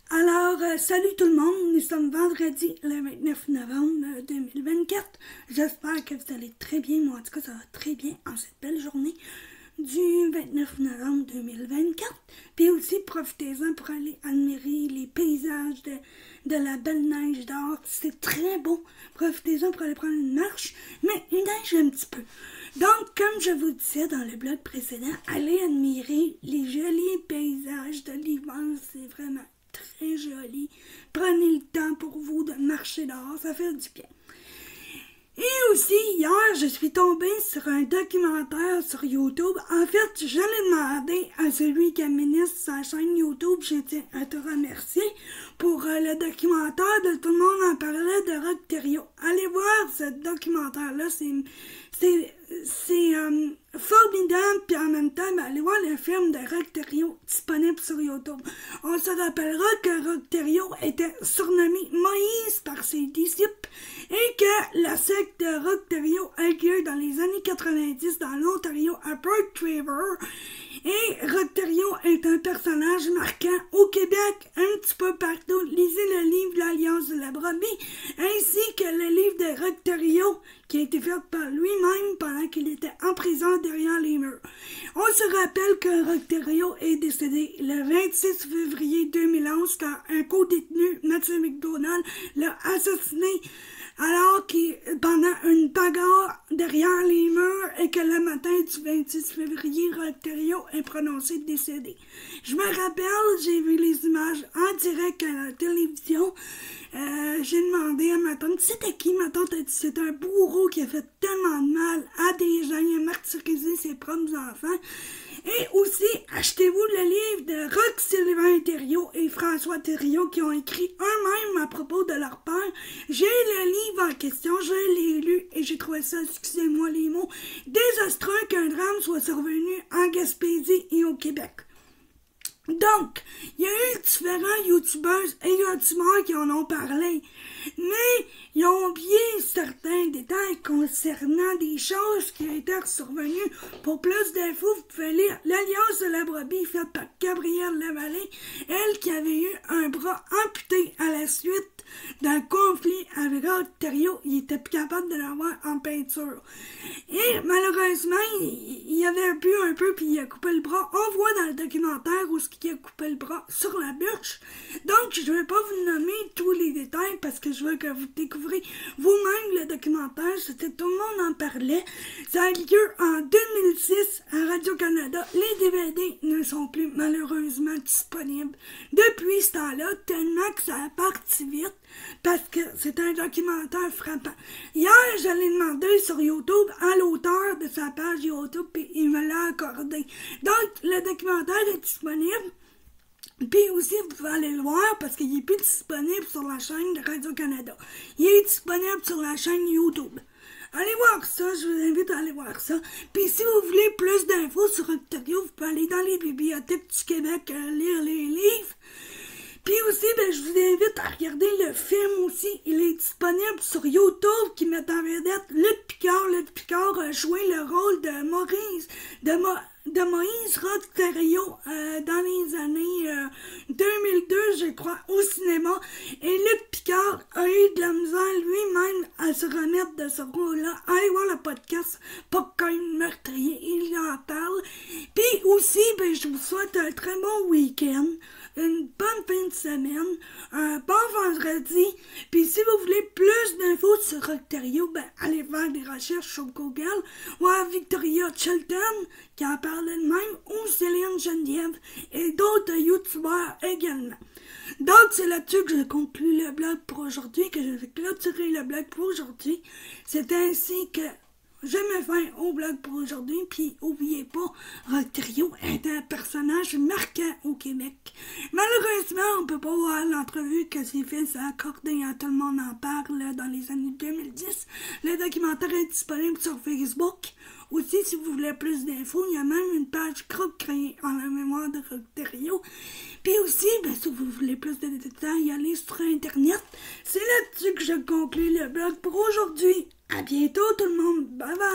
Salut tout le monde, nous sommes vendredi le 29 novembre 2024. J'espère que vous allez très bien, moi en tout cas ça va très bien en cette belle journée du 29 novembre 2024. Puis aussi profitez-en pour aller admirer les paysages de la belle neige dehors, c'est très beau. Profitez-en pour aller prendre une marche, mais il neige un petit peu. Donc, comme je vous disais dans le blog précédent, allez admirer les jolis paysages de l'hiver, c'est vraiment très joli. Prenez le temps pour vous de marcher dehors, ça fait du bien. Et aussi, hier, je suis tombée sur un documentaire sur YouTube. En fait, je l'ai demandé à celui qui administre sa chaîne YouTube. Je tiens à te remercier pour le documentaire de Tout le monde en parlait de Rock Terrio. Allez voir ce documentaire-là, c'est formidable, puis en même temps, allez voir le film de Rock Terrio disponible sur YouTube. On se rappellera que Rock Terrio était surnommé Moïse par ses disciples et que la secte de Rock Terrio a lieu dans les années 90 dans l'Ontario à Perth River. Et Rock Terrio est un personnage marquant au Québec, un petit peu partout. Lisez le livre L'Alliance de la brebis, ainsi que le livre de Rock Terrio, qui a été fait par lui-même pendant qu'il était en prison derrière les murs. On se rappelle que Rock Terrio est décédé le 26 février 2011 quand un co-détenu, Mathieu McDonald, l'a assassiné alors pendant une bagarre derrière les murs et que le matin du 26 février, Rock Terrio est prononcé décédé. Je me rappelle, j'ai vu les images en direct à la télévision. J'ai demandé à ma tante, c'était qui? Ma tante a dit, c'est un bourreau qui a fait tellement de mal à des gens, il a martyrisé ses propres enfants. Et aussi, achetez-vous le livre de Roch Sylvain Thériault et François Thériault qui ont écrit eux-mêmes à propos de leur père. J'ai le livre en question, je l'ai lu et j'ai trouvé ça, excusez-moi les mots, désastreux qu'un drame soit survenu en Gaspésie et au Québec. Donc, il y a eu différents youtubeuses et youtubeurs qui en ont parlé, mais ils ont oublié certains détails concernant des choses qui étaient survenues. Pour plus d'infos, vous pouvez lire L'Alliance de la brebis faite par Gabrielle Lavallée, elle qui avait eu un bras amputé à la suite d'un conflit avec Roch Terrio, il était plus capable de l'avoir en peinture. Et malheureusement, il avait bu un peu puis il a coupé le bras. On voit dans le documentaire où il a coupé le bras sur la bûche. Donc, je ne vais pas vous nommer tous les détails parce que je veux que vous découvrez vous-même le documentaire. C'était Tout le monde en parlait. Ça a lieu en 2006 à Radio-Canada. Les DVD ne sont plus malheureusement disponibles depuis ce temps-là, tellement que ça a parti vite. Parce que c'est un documentaire frappant. Hier, je l'ai demandé sur YouTube à l'auteur de sa page YouTube et il me l'a accordé. Donc, le documentaire est disponible. Puis aussi, vous pouvez aller le voir parce qu'il n'est plus disponible sur la chaîne de Radio-Canada. Il est disponible sur la chaîne YouTube. Allez voir ça, je vous invite à aller voir ça. Puis si vous voulez plus d'infos sur Roch Terrio, vous pouvez aller dans les bibliothèques du Québec lire les livres. Puis aussi, je vous invite à regarder le film aussi. Il est disponible sur YouTube qui met en vedette Luc Picard. Luc Picard a joué le rôle de Moïse Roch Terrio dans les années 2002, je crois, au cinéma. Et Luc Picard a eu de la misère lui-même à se remettre de ce rôle-là. Allez voir le podcast Popcorn Meurtrier, il en parle. Puis aussi, je vous souhaite un très bon week-end, une bonne fin de semaine, un bon vendredi. Puis si vous voulez plus d'infos sur Roch Terrio, allez faire des recherches sur Google ou à Victoria Chilton qui en parlait de même, ou Céline Geneviève et d'autres youtubeurs également. Donc c'est là-dessus que je conclue le blog pour aujourd'hui, que je vais clôturer le blog pour aujourd'hui. C'est ainsi que je mets fin au blog pour aujourd'hui, puis n'oubliez pas, Roch Terrio est un personnage marquant au Québec. Malheureusement, on peut pas voir l'entrevue que ses fils a accordé à Tout le monde en parle dans les années 2010. Le documentaire est disponible sur Facebook. Aussi, si vous voulez plus d'infos, il y a même une page groupe créée en la mémoire de Roch Terrio. Puis aussi, si vous voulez plus de détails, allez sur Internet. C'est là-dessus que je conclue le blog pour aujourd'hui. À bientôt tout le monde. Bye bye.